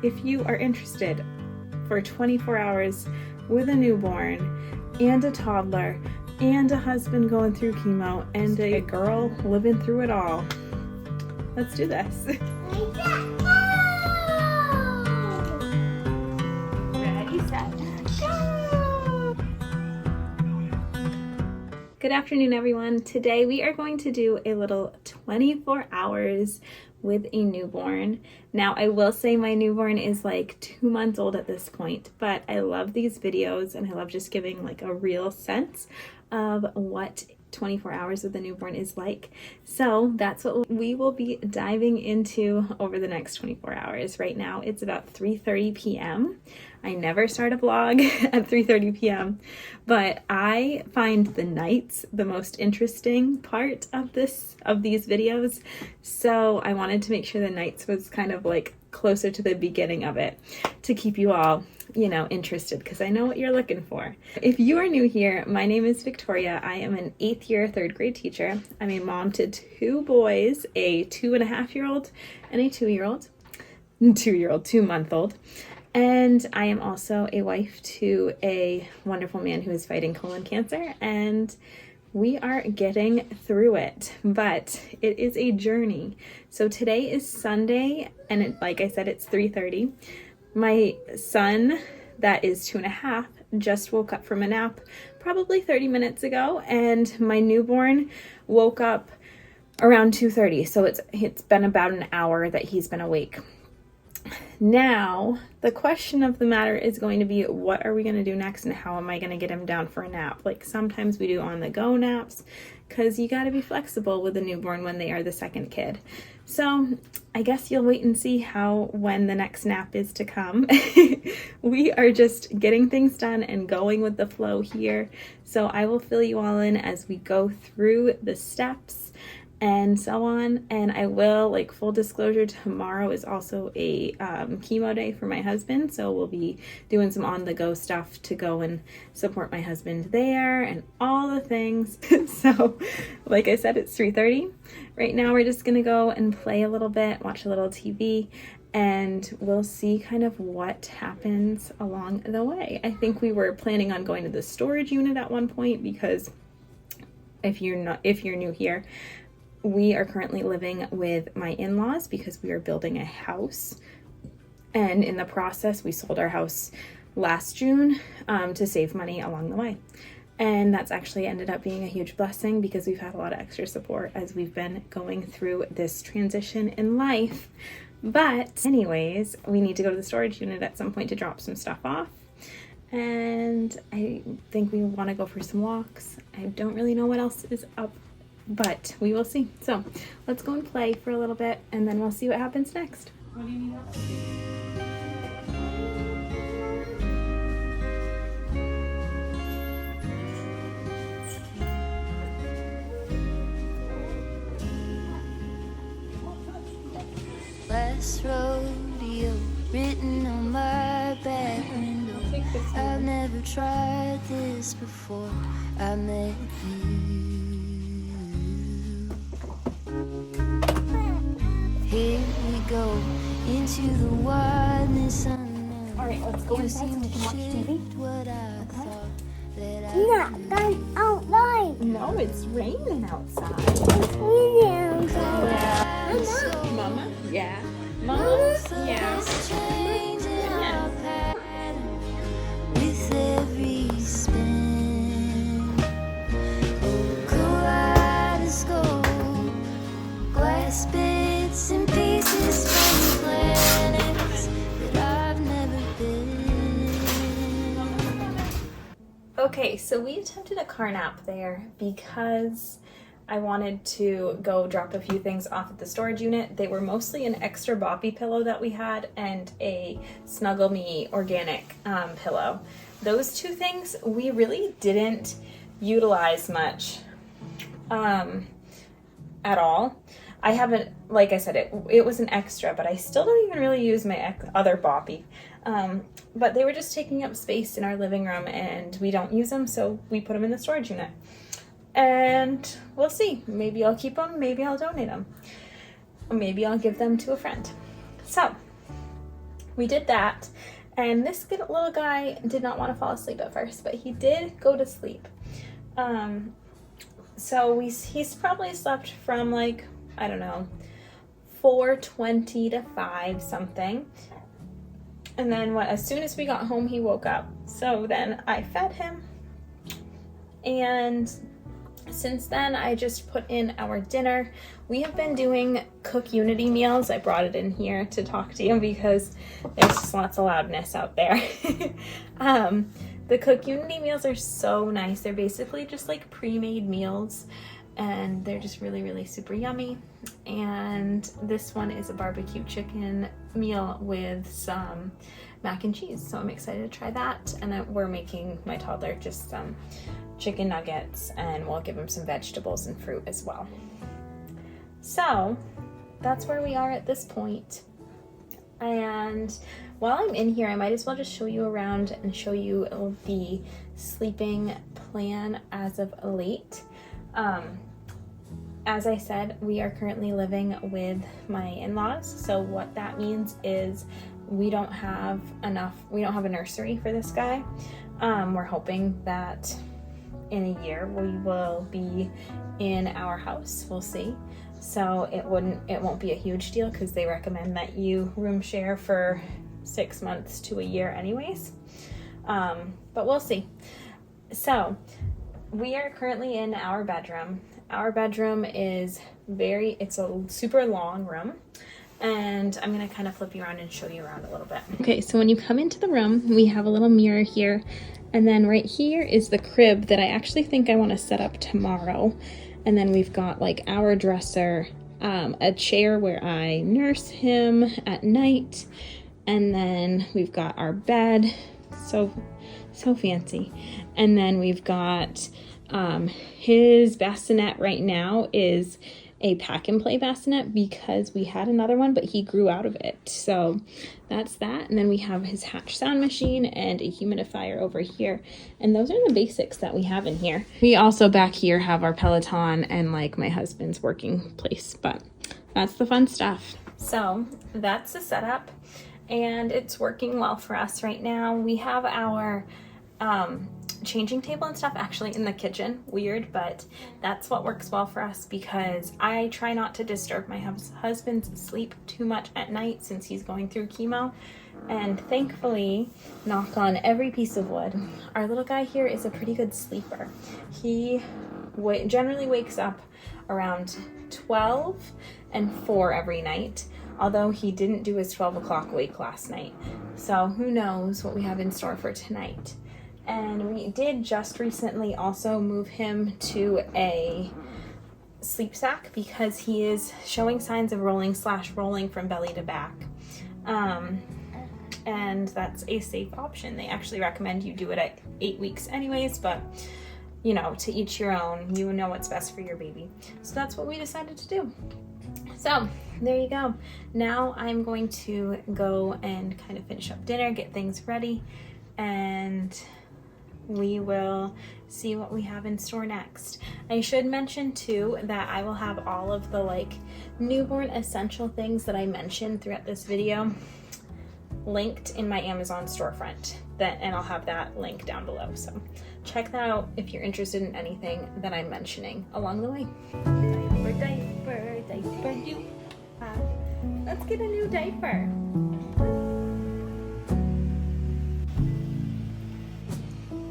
if you are interested for 24 hours with a newborn and a toddler and a husband going through chemo and a girl living through it all, let's do this. Ready, set, go! Good afternoon, everyone. Today we are going to do a little 24 hours with a newborn. Now, I will say my newborn is like 2 months old at this point, but I love these videos and I love just giving like a real sense of what 24 hours with a newborn is like. So that's what we will be diving into over the next 24 hours. Right now it's about 3:30 p.m. I never start a vlog at 3:30 p.m. but I find the nights the most interesting part of these videos. So I wanted to make sure the nights was kind of like closer to the beginning of it to keep you all, you know, interested, because I know what you're looking for. If you are new here, my name is Victoria. I am an 8th year 3rd grade teacher. I'm a mom to 2 boys, a 2.5-year-old and a 2-month-old. And I am also a wife to a wonderful man who is fighting colon cancer, and we are getting through it, but it is a journey. So today is Sunday, and like I said, it's 3:30. My son, that is 2.5, just woke up from a nap probably 30 minutes ago, and my newborn woke up around 2:30. So it's been about an hour that he's been awake. Now, the question of the matter is going to be, what are we going to do next and how am I going to get him down for a nap? Like sometimes we do on-the-go naps because you got to be flexible with a newborn when they are the second kid. So I guess you'll wait and see when the next nap is to come. We are just getting things done and going with the flow here. So I will fill you all in as we go through the steps and so on. And I will, like, full disclosure, tomorrow is also a chemo day for my husband, so we'll be doing some on-the-go stuff to go and support my husband there and all the things. So like I said, it's 3:30 right now. We're just gonna go and play a little bit, watch a little TV, and we'll see kind of what happens along the way. I think we were planning on going to the storage unit at one point, because if you're new here, we are currently living with my in-laws because we are building a house, and in the process we sold our house last June to save money along the way, and that's actually ended up being a huge blessing because we've had a lot of extra support as we've been going through this transition in life. But anyways, we need to go to the storage unit at some point to drop some stuff off, and I think we want to go for some walks. I don't really know what else is up, but we will see. So let's go and play for a little bit, and then we'll see what happens next. What do you need? Last rodeo written on my back window. I've never tried this before. I met you. Here we go into the wildness unknown. All right, let's go inside so we can watch TV. What I thought that I Not done outside. No, it's raining outside. It's raining outside. Yeah. Mama? Yeah. Mama? Yeah. changing our pattern with every spin. Oh, kaleidoscope, glass bits and pieces from planets that I've never been. Okay, so we attempted a car nap there because I wanted to go drop a few things off at the storage unit. They were mostly an extra boppy pillow that we had and a Snuggle Me organic pillow. Those two things we really didn't utilize much at all. I haven't, like I said, it was an extra, but I still don't even really use my other boppy. But they were just taking up space in our living room and we don't use them, so we put them in the storage unit. And we'll see. Maybe I'll keep them, maybe I'll donate them. Or maybe I'll give them to a friend. So, we did that, and this good little guy did not want to fall asleep at first, but he did go to sleep. So he's probably slept from like, I don't know, 4:20 to 5 something. And then as soon as we got home, he woke up. So then I fed him. And since then, I just put in our dinner. We have been doing Cook Unity meals. I brought it in here to talk to you because there's just lots of loudness out there. The Cook Unity meals are so nice. They're basically just like pre-made meals, and they're just really, really super yummy. And this one is a barbecue chicken meal with some mac and cheese, so I'm excited to try that. And then we're making my toddler just some chicken nuggets, and we'll give him some vegetables and fruit as well. So that's where we are at this point. And while I'm in here, I might as well just show you around and show you the sleeping plan as of late. As I said, we are currently living with my in-laws. So what that means is we don't have a nursery for this guy. We're hoping that in a year we will be in our house. We'll see. So it won't be a huge deal because they recommend that you room share for 6 months to a year anyways. But we'll see. So we are currently in our bedroom. Our bedroom is it's a super long room, and I'm gonna kind of flip you around and show you around a little bit. Okay, so when you come into the room, we have a little mirror here, and then right here is the crib that I actually think I want to set up tomorrow. And then we've got like our dresser, a chair where I nurse him at night, and then we've got our bed, so fancy. And then we've got his bassinet right now is a pack and play bassinet because we had another one, but he grew out of it. So that's that. And then we have his Hatch sound machine and a humidifier over here. And those are the basics that we have in here. We also back here have our Peloton and like my husband's working place, but that's the fun stuff. So that's the setup, and it's working well for us right now. We have our changing table and stuff actually in the kitchen. Weird, but that's what works well for us because I try not to disturb my husband's sleep too much at night since he's going through chemo. And thankfully, knock on every piece of wood, our little guy here is a pretty good sleeper. He generally wakes up around 12 and 4 every night, although he didn't do his 12 o'clock wake last night. So who knows what we have in store for tonight. And we did just recently also move him to a sleep sack because he is showing signs of rolling from belly to back. And that's a safe option. They actually recommend you do it at 8 weeks anyways, but you know, to each your own, you know what's best for your baby. So that's what we decided to do. So there you go. Now I'm going to go and kind of finish up dinner, get things ready, and we will see what we have in store next. I should mention too that I will have all of the like newborn essential things that I mentioned throughout this video linked in my Amazon storefront, and I'll have that link down below. So check that out if you're interested in anything that I'm mentioning along the way. Diaper, you have. Let's get a new diaper.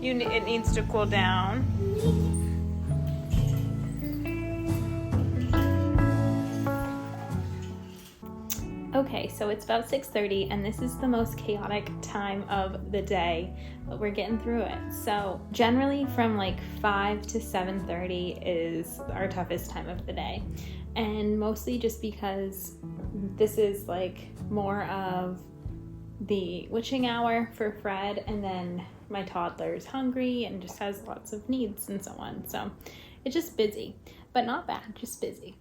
It needs to cool down. Okay, so it's about 6:30 and this is the most chaotic time of the day, but we're getting through it. So generally from like 5 to 7:30 is our toughest time of the day. And mostly just because this is like more of the witching hour for Fred, and then my toddler's hungry and just has lots of needs and so on. So it's just busy, but not bad, just busy.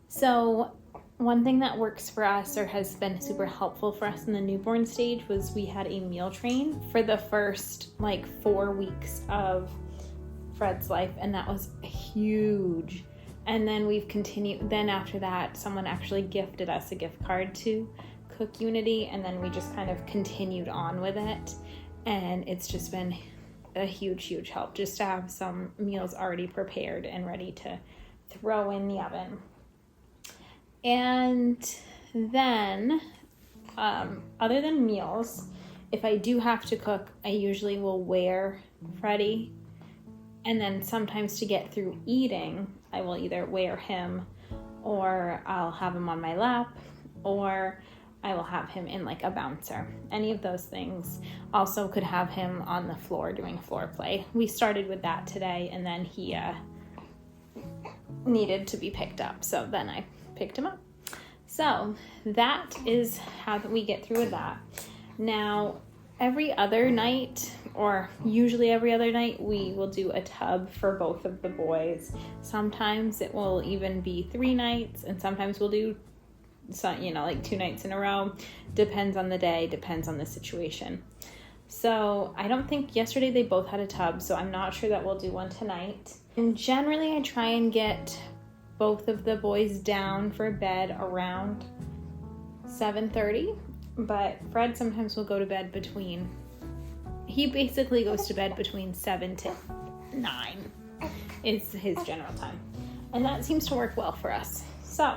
So one thing that works for us, or has been super helpful for us in the newborn stage, was we had a meal train for the first like 4 weeks of Fred's life, and that was huge. And then we've continued, then after that, someone actually gifted us a gift card to cook Unity, and then we just kind of continued on with it. And it's just been a huge help just to have some meals already prepared and ready to throw in the oven. And then other than meals, if I do have to cook, I usually will wear Freddie, and then sometimes to get through eating, I will either wear him, or I'll have him on my lap, or I will have him in like a bouncer. Any of those things. Also could have him on the floor doing floor play. We started with that today, and then he needed to be picked up, so then I picked him up. So that is how we get through with that. Now, every other night, or usually every other night, we will do a tub for both of the boys. Sometimes it will even be 3 nights, and sometimes we'll do like 2 nights in a row. Depends on the day, depends on the situation. So I don't think yesterday they both had a tub, so I'm not sure that we'll do one tonight. And generally I try and get both of the boys down for bed around 7:30, but Fred sometimes will go to bed he basically goes to bed between 7 to 9 is his general time. And that seems to work well for us. So,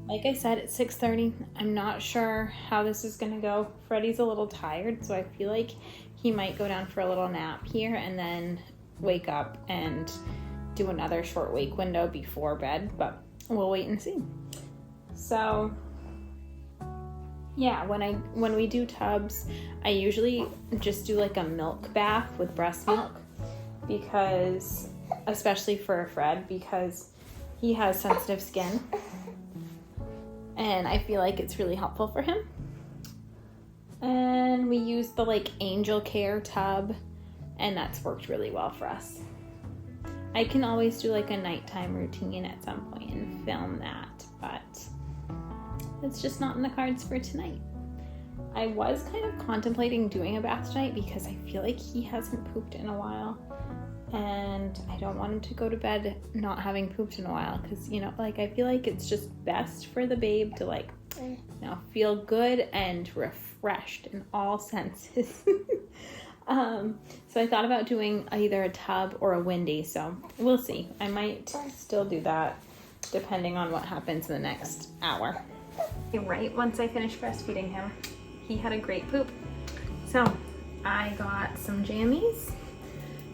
like I said, it's 6:30. I'm not sure how this is going to go. Freddie's a little tired, so I feel like he might go down for a little nap here and then wake up and do another short wake window before bed, but we'll wait and see. So, yeah, when we do tubs, I usually just do like a milk bath with breast milk, because, especially for Fred, because he has sensitive skin, and I feel like it's really helpful for him. And we use the like Angel Care tub, and that's worked really well for us. I can always do like a nighttime routine at some point and film that, but it's just not in the cards for tonight. I was kind of contemplating doing a bath tonight because I feel like he hasn't pooped in a while, and I don't want him to go to bed not having pooped in a while, because I feel like it's just best for the babe to feel good and refreshed in all senses. So I thought about doing either a tub or a windy, so we'll see. I might still do that depending on what happens in the next hour. Right once I finished breastfeeding him, he had a great poop. So I got some jammies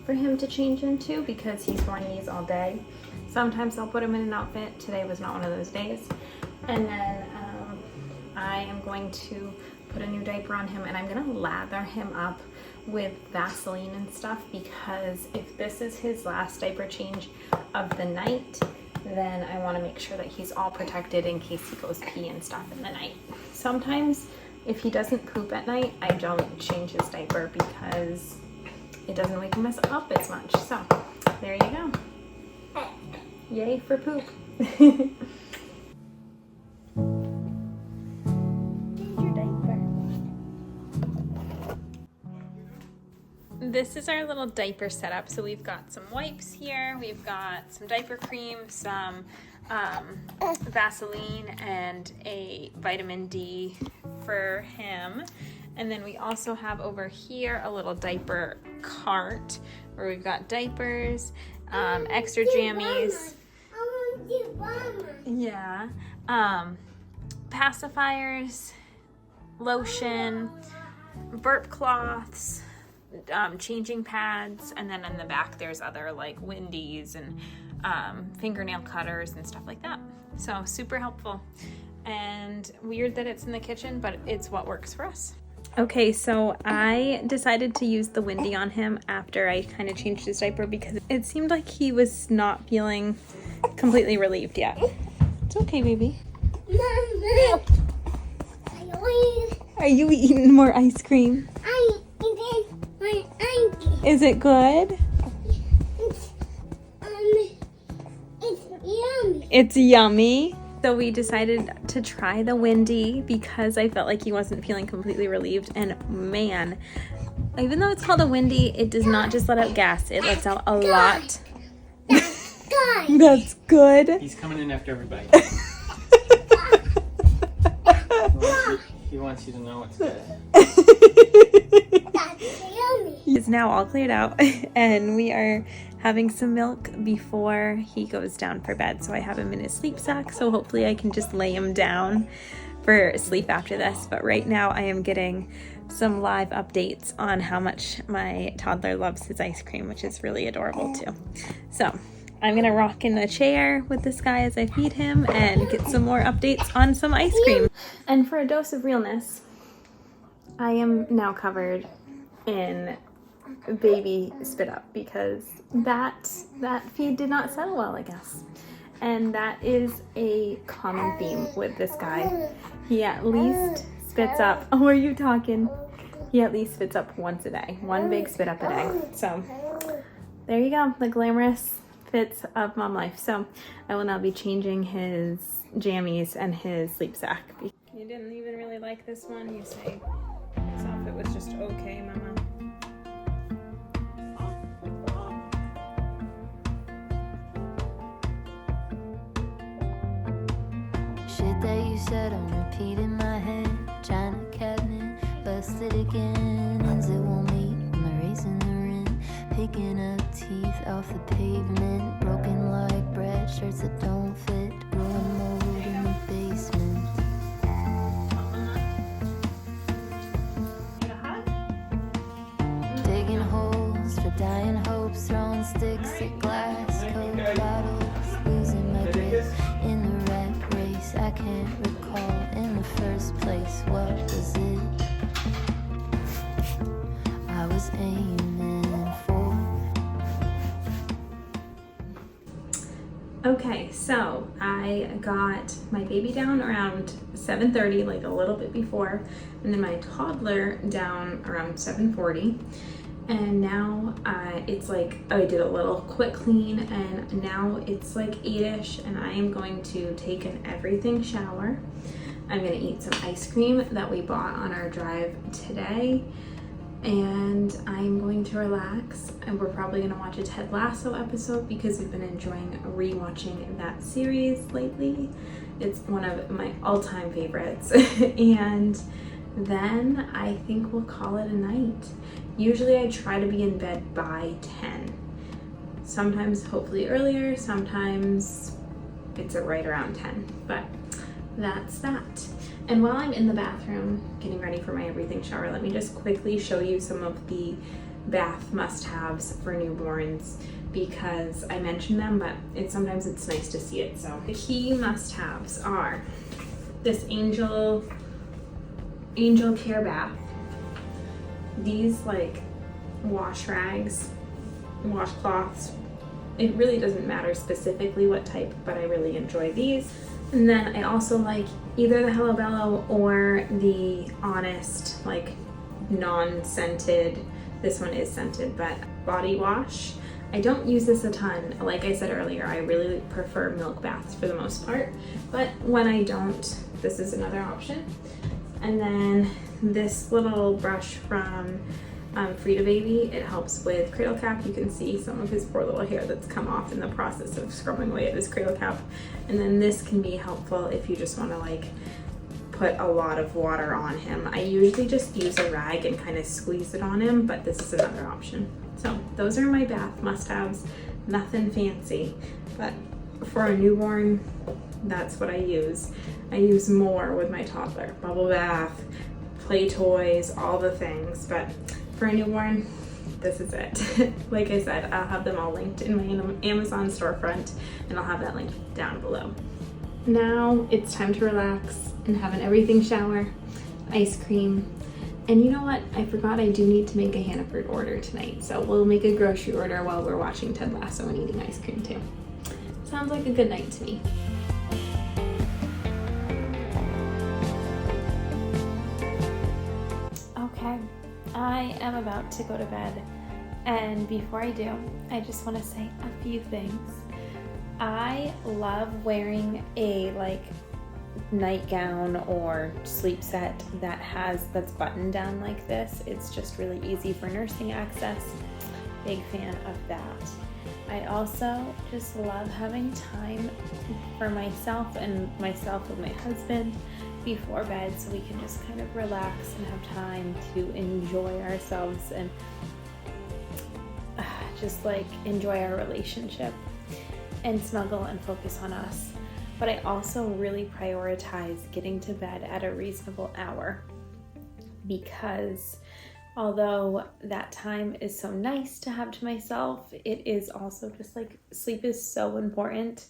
for him to change into because he's worn these all day. Sometimes I'll put him in an outfit. Today was not one of those days. And then I am going to put a new diaper on him, and I'm gonna lather him up with Vaseline and stuff, because if this is his last diaper change of the night, then I want to make sure that he's all protected in case he goes pee and stuff in the night. Sometimes if he doesn't poop at night, I don't change his diaper because it doesn't wake him up as much. So there you go. Yay for poop. This is our little diaper setup. So we've got some wipes here, we've got some diaper cream, some Vaseline, and a vitamin D for him. And then we also have over here a little diaper cart where we've got diapers, extra jammies. Yeah. Pacifiers, lotion, burp cloths, changing pads, and then in the back there's other like windies and fingernail cutters and stuff like that. So super helpful, and weird that it's in the kitchen, but it's what works for us. Okay, so I decided to use the windy on him after I kind of changed his diaper because it seemed like he was not feeling completely relieved yet. It's okay, baby. Are you eating more ice cream? Is it good? It's yummy. So we decided to try the windy because I felt like he wasn't feeling completely relieved. And man, even though it's called a windy, it does not just let out gas. It lets out a lot. That's good. He's coming in after everybody. wants you to know it's good. That's yummy. He's now all cleared out and we are having some milk before he goes down for bed. So I have him in his sleep sack, so hopefully I can just lay him down for sleep after this. But right now I am getting some live updates on how much my toddler loves his ice cream, which is really adorable too. So I'm gonna rock in the chair with this guy as I feed him and get some more updates on some ice cream. And for a dose of realness, I am now covered in baby spit up because that feed did not settle well, I guess. And that is a common theme with this guy. He at least spits up. Oh, are you talking? He at least spits up once a day. One big spit up a day. So there you go, the glamorous fits of mom life. So I will now be changing his jammies and his sleep sack. You didn't even really like this one, you say? This outfit was just okay, mama. Shit that you said on repeat in my head. China cabinet, busted again. Ends it won't meet, I'm erasing the rent. Picking up teeth off the pavement. Broken like bread, shirts that don't fit. Growing mold in the basement. Digging holes for dying hopes. Throwing sticks at glass coke bottles. Losing my grip in the rat race. I can't recall in the first place what was it I was aiming for. Okay, so I got my baby down around 7:30, like a little bit before, and then my toddler down around 7:40. And now it's like, I did a little quick clean, and now it's like 8-ish, and I am going to take an everything shower. I'm gonna eat some ice cream that we bought on our drive today, and I'm going to relax, and we're probably gonna watch a Ted Lasso episode because we've been enjoying rewatching that series lately. It's one of my all-time favorites. And then I think we'll call it a night. Usually I try to be in bed by 10. Sometimes hopefully earlier, sometimes it's right around 10, but that's that. And while I'm in the bathroom getting ready for my everything shower, let me just quickly show you some of the bath must-haves for newborns because I mentioned them, but sometimes it's nice to see it. So the key must-haves are this Angel Care bath. These like wash rags, washcloths, it really doesn't matter specifically what type, but I really enjoy these. And then I also like either the Hello Bello or the Honest, like non-scented, this one is scented, but body wash. I don't use this a ton. Like I said earlier, I really prefer milk baths for the most part, but when I don't, this is another option. And then this little brush from Frida Baby, it helps with cradle cap. You can see some of his poor little hair that's come off in the process of scrubbing away at his cradle cap. And then this can be helpful if you just want to like put a lot of water on him. I usually just use a rag and kind of squeeze it on him, but this is another option. So those are my bath must-haves. Nothing fancy, but for a newborn, that's what I use. I use more with my toddler. Bubble bath, play toys, all the things, but for a newborn, this is it. Like I said, I'll have them all linked in my Amazon storefront, and I'll have that linked down below. Now it's time to relax and have an everything shower, ice cream, and you know what? I forgot I do need to make a Hannaford order tonight, so we'll make a grocery order while we're watching Ted Lasso and eating ice cream too. Sounds like a good night to me. Okay, I am about to go to bed, and before I do, I just want to say a few things. I love wearing a nightgown or sleep set that's buttoned down like this. It's just really easy for nursing access. Big fan of that. I also just love having time for myself and myself with my husband, before bed so we can just kind of relax and have time to enjoy ourselves and just like enjoy our relationship and snuggle and focus on us. But I also really prioritize getting to bed at a reasonable hour, because although that time is so nice to have to myself, it is also just like sleep is so important.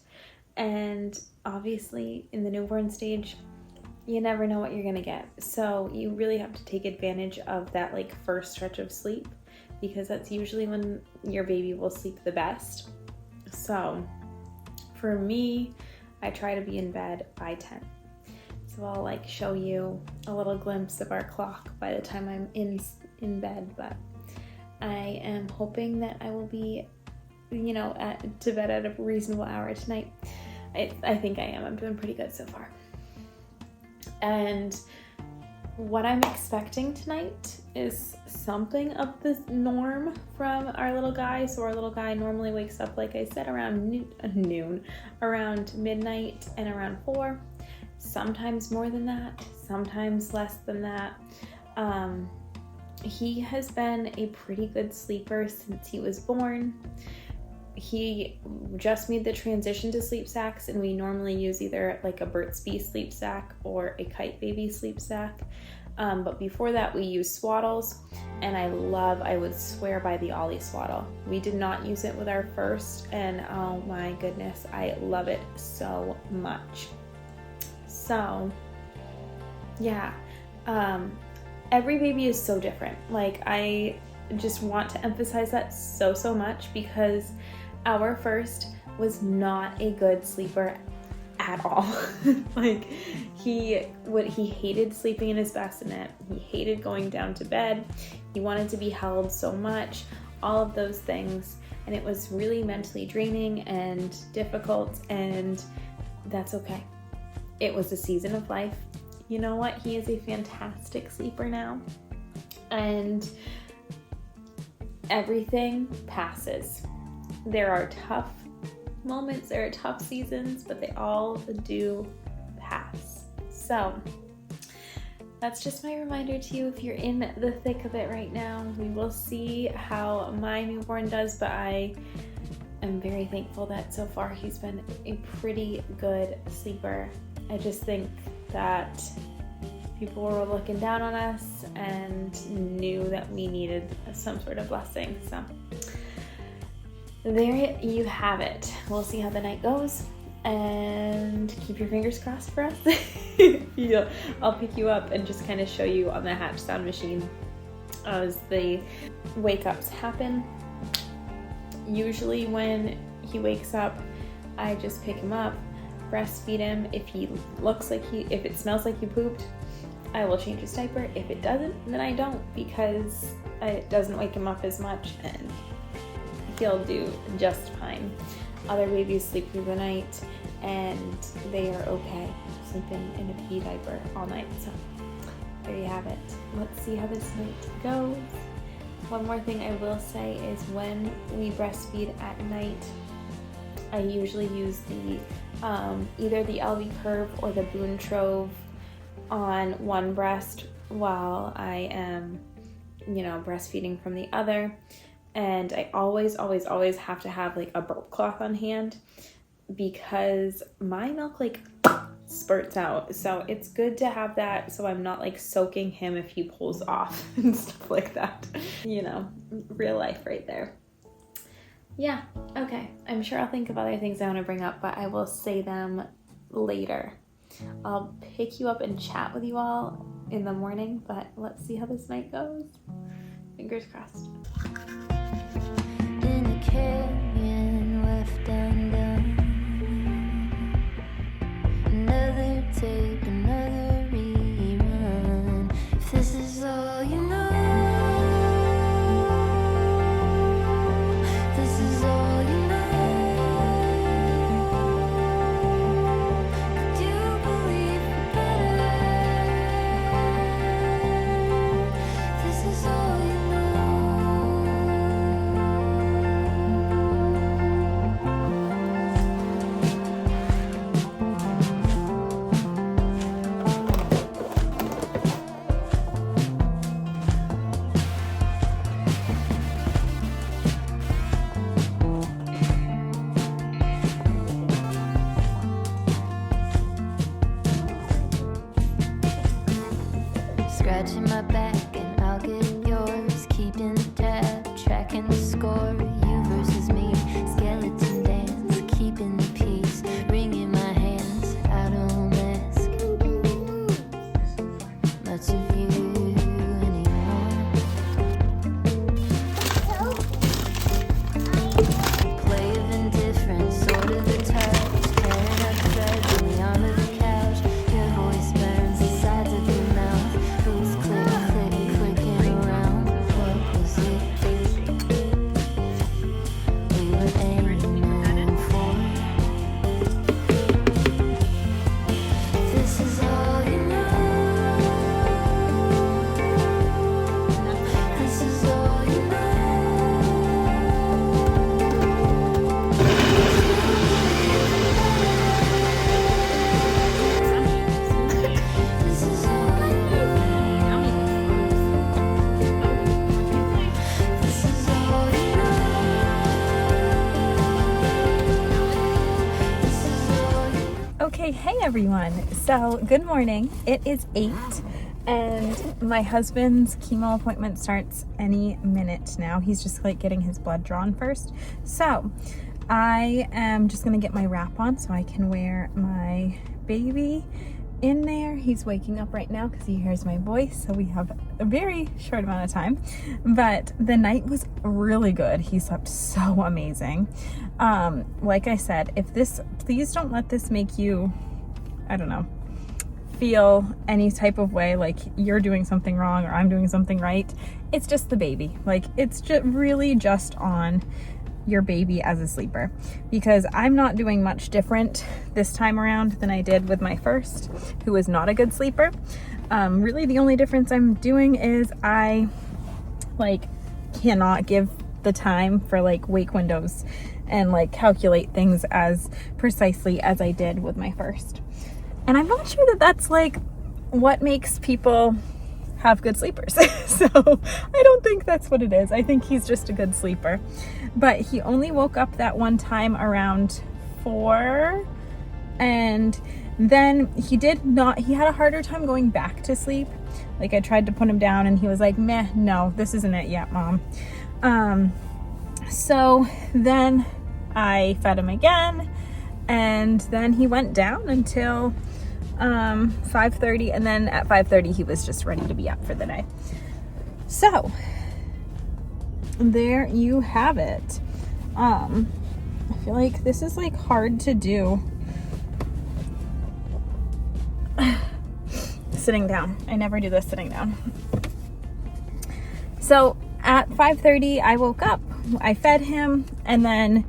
And obviously in the newborn stage, you never know what you're gonna get. So you really have to take advantage of that like first stretch of sleep, because that's usually when your baby will sleep the best. So for me, I try to be in bed by 10. So I'll like show you a little glimpse of our clock by the time I'm in bed, but I am hoping that I will be, to bed at a reasonable hour tonight. I think I am. I'm doing pretty good so far. And what I'm expecting tonight is something of the norm from our little guy. So our little guy normally wakes up, like I said, around noon, around midnight and around 4. Sometimes more than that, sometimes less than that. He has been a pretty good sleeper since he was born. He just made the transition to sleep sacks, and we normally use either like a Burt's Bee sleep sack or a Kite Baby sleep sack. But before that, we used swaddles, and I would swear by the Ollie swaddle. We did not use it with our first, and oh my goodness, I love it so much. So, yeah, every baby is so different. Like, I just want to emphasize that so much, because our first was not a good sleeper at all. Like, he hated sleeping in his bassinet. He hated going down to bed. He wanted to be held so much, all of those things. And it was really mentally draining and difficult, and that's okay. It was a season of life. You know what? He is a fantastic sleeper now. And everything passes. There are tough moments, there are tough seasons, but they all do pass. So that's just my reminder to you if you're in the thick of it right now. We will see how my newborn does, but I am very thankful that so far he's been a pretty good sleeper. I just think that people were looking down on us and knew that we needed some sort of blessing. So there you have it. We'll see how the night goes, and keep your fingers crossed for us. I'll pick you up and just kind of show you on the hatch sound machine as the wake ups happen. Usually when he wakes up, I just pick him up, breastfeed him. If it smells like he pooped, I will change his diaper. If it doesn't, then I don't, because it doesn't wake him up as much, and he'll do just fine. Other babies sleep through the night, and they are okay sleeping in a pee diaper all night. So there you have it. Let's see how this night goes. One more thing I will say is when we breastfeed at night, I usually use the either the LV Curve or the Boon Trove on one breast while I am, breastfeeding from the other. And I always have to have like a burp cloth on hand, because my milk like spurts out. So it's good to have that so I'm not like soaking him if he pulls off and stuff like that. Real life right there. Yeah, okay. I'm sure I'll think of other things I want to bring up, but I will say them later. I'll pick you up and chat with you all in the morning, but let's see how this night goes. Fingers crossed. In a canyon left undone. Another take, another rerun. If this is all you know, this is all you know. Could you believe better? This is all you know. scratching my back and I'll get yours. Keeping tab, tracking the score. You versus me, skeleton dance. Keeping the peace, wringing my hands. I don't ask much of you anymore. Play of indifference, sort of the touch. Tearing up threads in the arm of the couch. Your voice burns the sides of your mouth. Boots click, click, clicking around. What was it we were aiming for? This is all you know. This is all you know. This is all you know. This is all you know. This is all you know. Okay, hey everyone. So, good morning. It is 8 and my husband's chemo appointment starts any minute now. He's just like getting his blood drawn first. So, I am just gonna get my wrap on so I can wear my baby in there. He's waking up right now because he hears my voice, so we have a very short amount of time. But the night was really good. He slept so amazing. Like I said, please don't let this make you, I don't know, feel any type of way like you're doing something wrong or I'm doing something right. It's just the baby. Like, it's just really just on your baby as a sleeper, because I'm not doing much different this time around than I did with my first, who was not a good sleeper. Really the only difference I'm doing is I like cannot give the time for like wake windows and like calculate things as precisely as I did with my first. And I'm not sure that that's like what makes people have good sleepers. So I don't think that's what it is. I think he's just a good sleeper. But he only woke up that one time around 4, and then he had a harder time going back to sleep. Like, I tried to put him down and he was like, meh, no, this isn't it yet, Mom. So then I fed him again, and then he went down until 5:30, and then at 5:30 he was just ready to be up for the day. So there you have it. I feel like this is like hard to do sitting down. I never do this sitting down. So at 5:30 I woke up, I fed him, and then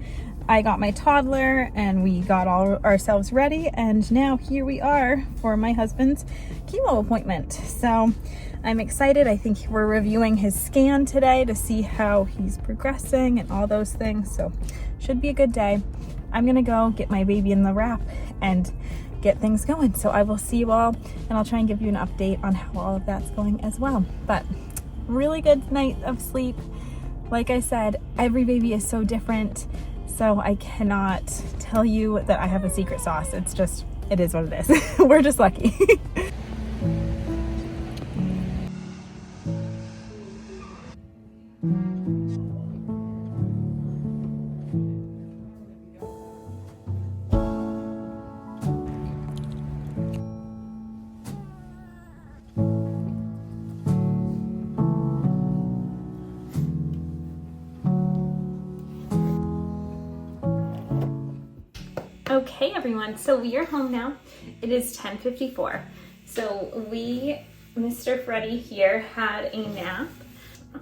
I got my toddler and we got all ourselves ready, and now here we are for my husband's chemo appointment. So I'm excited. I think we're reviewing his scan today to see how he's progressing and all those things. So should be a good day. I'm gonna go get my baby in the wrap and get things going. So I will see you all, and I'll try and give you an update on how all of that's going as well. But really good night of sleep. Like I said, every baby is so different. So I cannot tell you that I have a secret sauce. It is what it is. We're just lucky. Okay everyone, so we are home now. It is 10:54. So Mr. Freddie here had a nap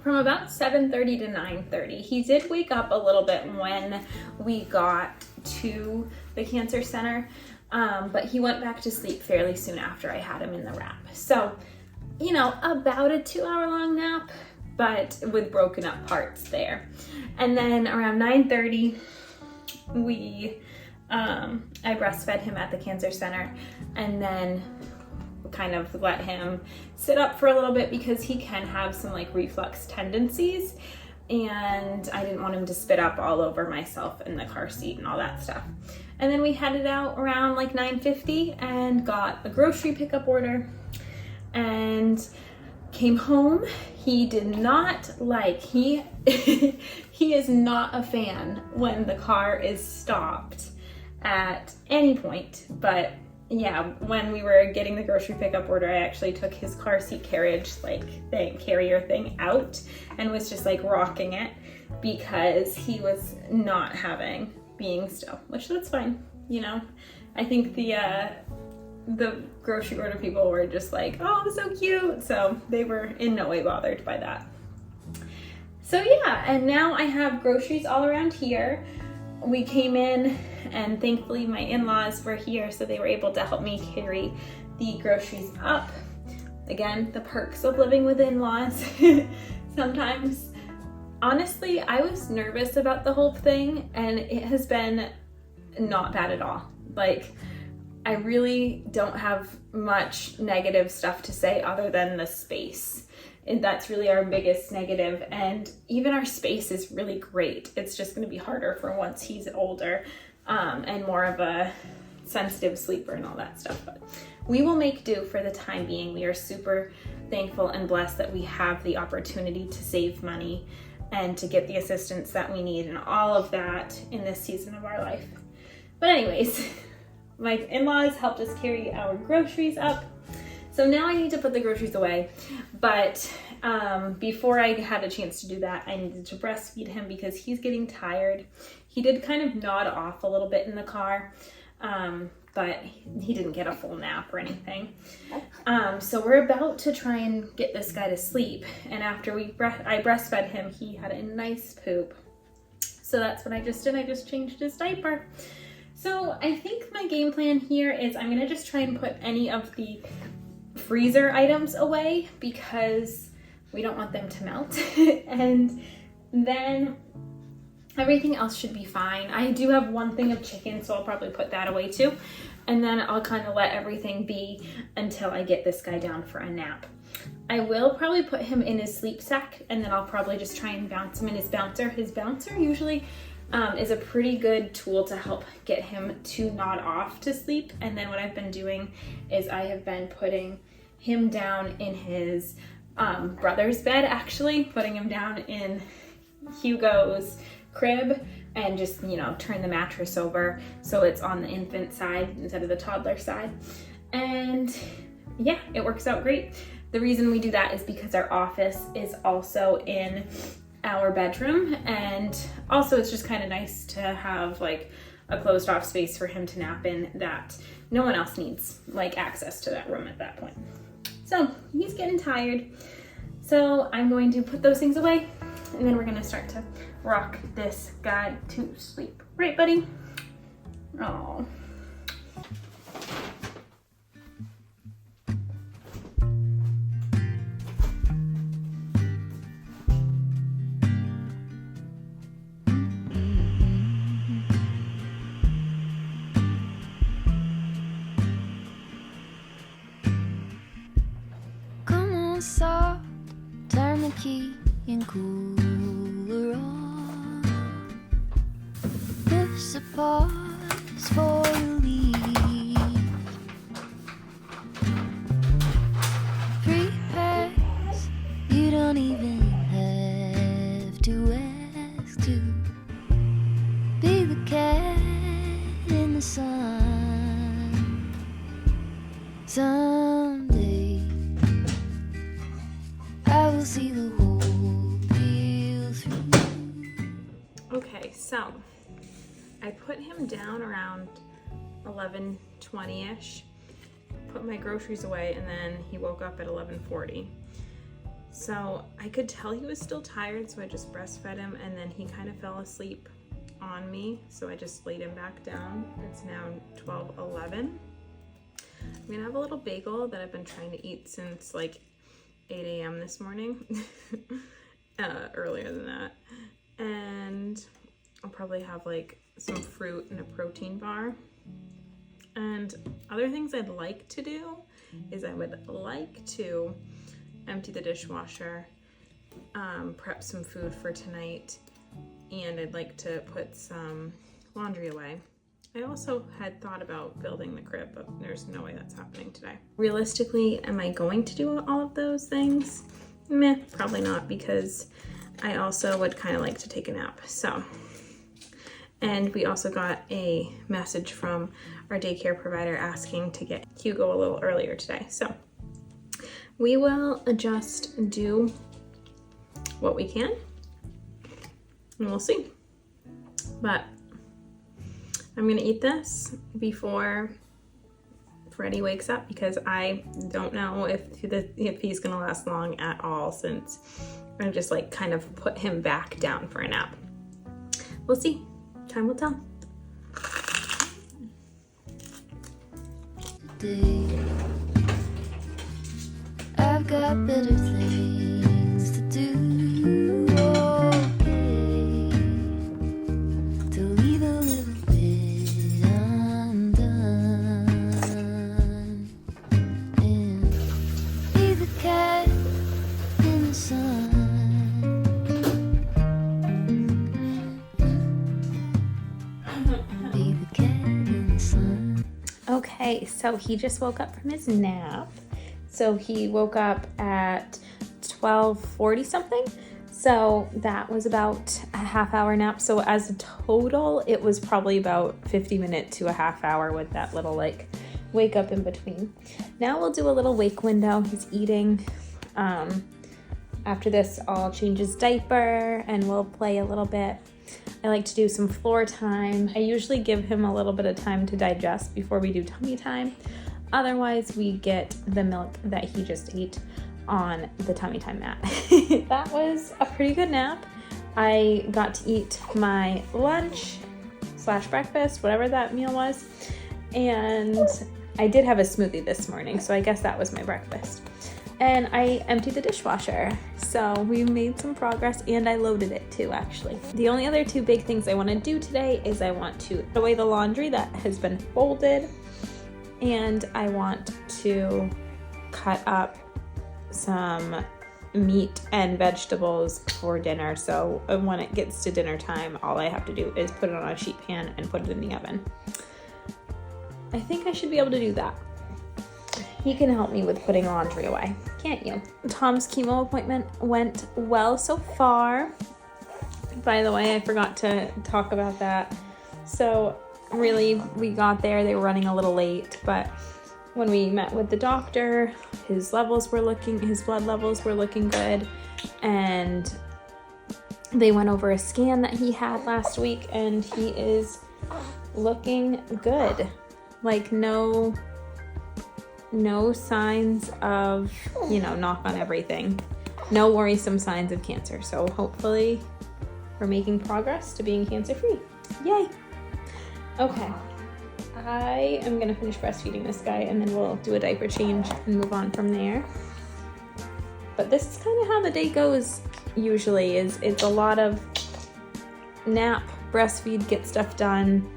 from about 7:30 to 9:30. He did wake up a little bit when we got to the cancer center, but he went back to sleep fairly soon after I had him in the wrap. So, you know, about a 2-hour long nap, but with broken up parts there. And then around 9:30, I breastfed him at the cancer center, and then kind of let him sit up for a little bit because he can have some like reflux tendencies, and I didn't want him to spit up all over myself in the car seat and all that stuff. And then we headed out around like 9:50 and got a grocery pickup order, and came home. He did not like, he is not a fan when the car is stopped at any point. But yeah, when we were getting the grocery pickup order, I actually took his car seat carriage, like thing, carrier thing out and was just like rocking it because he was not having being still, which that's fine. You know, I think the grocery order people were just like, oh, so cute. So they were in no way bothered by that. So yeah, and now I have groceries all around here. We came in and thankfully my in-laws were here, so they were able to help me carry the groceries up. Again, the perks of living with in-laws. Sometimes, honestly, I was nervous about the whole thing and it has been not bad at all. Like, I really don't have much negative stuff to say other than the space. And that's really our biggest negative. And even our space is really great. It's just going to be harder for once he's older and more of a sensitive sleeper and all that stuff. But we will make do for the time being. We are super thankful and blessed that we have the opportunity to save money and to get the assistance that we need and all of that in this season of our life. But anyways, my in-laws helped us carry our groceries up. So now I need to put the groceries away, but before I had a chance to do that, I needed to breastfeed him because he's getting tired. He did kind of nod off a little bit in the car, but he didn't get a full nap or anything. So we're about to try and get this guy to sleep, and after I breastfed him, he had a nice poop. So that's what I just did. I just changed his diaper. So I think my game plan here is I'm gonna just try and put any of the freezer items away because we don't want them to melt. And then everything else should be fine. I do have one thing of chicken, so I'll probably put that away too. And then I'll kind of let everything be until I get this guy down for a nap. I will probably put him in his sleep sack and then I'll probably just try and bounce him in his bouncer. His bouncer usually is a pretty good tool to help get him to nod off to sleep. And then what I've been doing is I have been putting him down in his brother's bed, actually, putting him down in Hugo's crib and just, you know, turn the mattress over so it's on the infant side instead of the toddler side. And yeah, it works out great. The reason we do that is because our office is also in our bedroom, and also it's just kind of nice to have like a closed off space for him to nap in that no one else needs like access to that room at that point. So he's getting tired, so I'm going to put those things away and then we're going to start to rock this guy to sleep. Right, buddy? Oh. Soft, turn the key and cooler on. Push the pause for relief. Free pass, you don't even have to ask to be the cat in the sun. Someday I will see the whole deal through. Okay, so I put him down around 11:20ish, put my groceries away, and then he woke up at 11:40. So I could tell he was still tired, so I just breastfed him, and then he kind of fell asleep on me, so I just laid him back down. It's now 12:11. I'm gonna have a little bagel that I've been trying to eat since like 8 a.m. this morning, earlier than that. And I'll probably have like some fruit and a protein bar. And other things I'd like to do is I would like to empty the dishwasher, prep some food for tonight, and I'd like to put some laundry away. I also had thought about building the crib, but there's no way that's happening today. Realistically, am I going to do all of those things? Meh, probably not, because I also would kind of like to take a nap. So, and we also got a message from our daycare provider asking to get Hugo a little earlier today. So we will just do what we can and we'll see. But I'm gonna eat this before Freddie wakes up because I don't know if he's gonna last long at all, since I've just like kind of put him back down for a nap. We'll see. Time will tell. Today, I've got better things to do. Okay, to leave a little bit undone, and be the cat in the sun. Be the cat in the sun. Okay, so he just woke up from his nap. So he woke up at 12:40 something. So that was about a half-hour nap. So as a total, it was probably about 50 minutes to a half hour with that little like wake up in between. Now we'll do a little wake window. He's eating. After this, I'll change his diaper and we'll play a little bit. I like to do some floor time. I usually give him a little bit of time to digest before we do tummy time. Otherwise, we get the milk that he just ate on the tummy time mat. That was a pretty good nap. I got to eat my lunch / breakfast, whatever that meal was. And I did have a smoothie this morning, so I guess that was my breakfast. And I emptied the dishwasher. So we made some progress, and I loaded it too, actually. The only other two big things I want to do today is I want to put away the laundry that has been folded, and I want to cut up some meat and vegetables for dinner. So when it gets to dinner time, all I have to do is put it on a sheet pan and put it in the oven. I think I should be able to do that. He can help me with putting laundry away, can't you? Tom's chemo appointment went well so far. By the way, I forgot to talk about that. So really, we got there, they were running a little late, but when we met with the doctor, his blood levels were looking good, and they went over a scan that he had last week, and he is looking good. Like no signs of, knock on everything, no worrisome signs of cancer. So hopefully we're making progress to being cancer free. Yay. Okay. I am gonna finish breastfeeding this guy, and then we'll do a diaper change and move on from there. But this is kind of how the day goes usually. It's a lot of nap, breastfeed, get stuff done,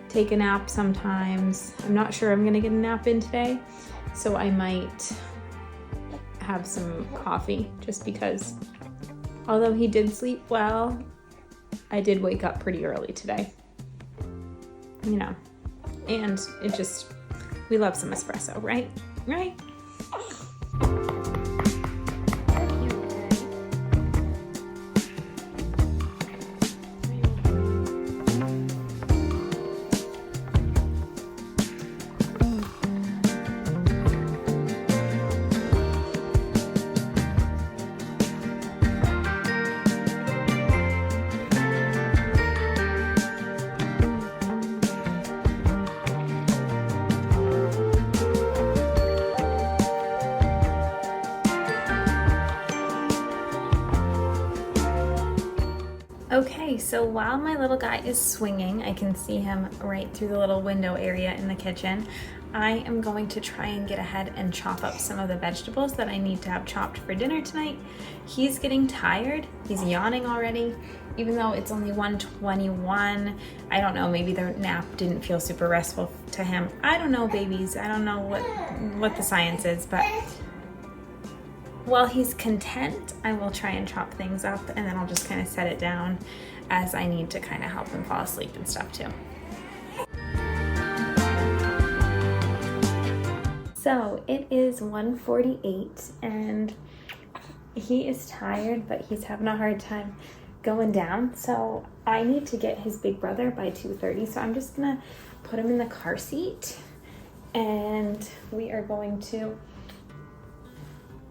take a nap sometimes. I'm not sure I'm gonna get a nap in today, so I might have some coffee, just because although he did sleep well, I did wake up pretty early today. And we love some espresso, right? Right? Okay, so while my little guy is swinging, I can see him right through the little window area in the kitchen. I am going to try and get ahead and chop up some of the vegetables that I need to have chopped for dinner tonight. He's getting tired. He's yawning already, even though it's only 1:21. I don't know, maybe the nap didn't feel super restful to him. I don't know, babies. I don't know what the science is, but while he's content, I will try and chop things up, and then I'll just kind of set it down as I need to kind of help him fall asleep and stuff too. So it is 1:48 and he is tired, but he's having a hard time going down. So I need to get his big brother by 2:30. So I'm just gonna put him in the car seat and we are going to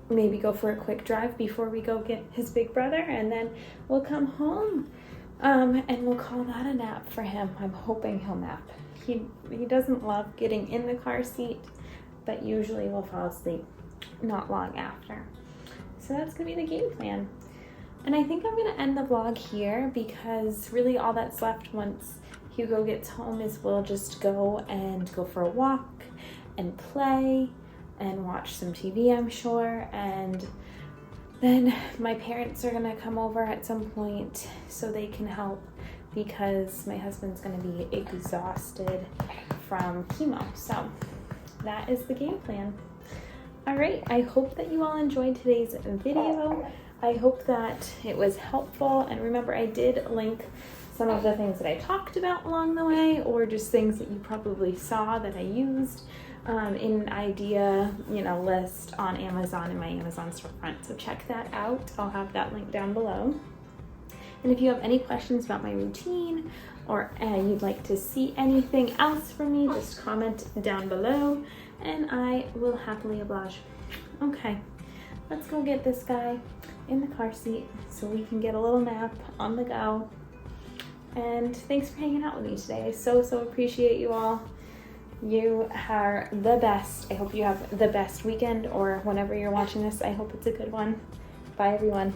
maybe go for a quick drive before we go get his big brother, and then we'll come home and we'll call that a nap for him. I'm hoping he'll nap. He doesn't love getting in the car seat, but usually will fall asleep not long after. So that's gonna be the game plan. And I think I'm gonna end the vlog here because really all that's left once Hugo gets home is we'll just go for a walk and play and watch some TV, I'm sure. And then my parents are gonna come over at some point so they can help because my husband's gonna be exhausted from chemo. So that is the game plan. All right, I hope that you all enjoyed today's video. I hope that it was helpful. And remember, I did link some of the things that I talked about along the way, or just things that you probably saw that I used in an idea, list on Amazon in my Amazon storefront. So check that out. I'll have that link down below. And if you have any questions about my routine or you'd like to see anything else from me, just comment down below and I will happily oblige. Okay, let's go get this guy in the car seat so we can get a little nap on the go. And thanks for hanging out with me today. I so appreciate you all. You are the best. I hope you have the best weekend, or whenever you're watching this, I hope it's a good one. Bye everyone.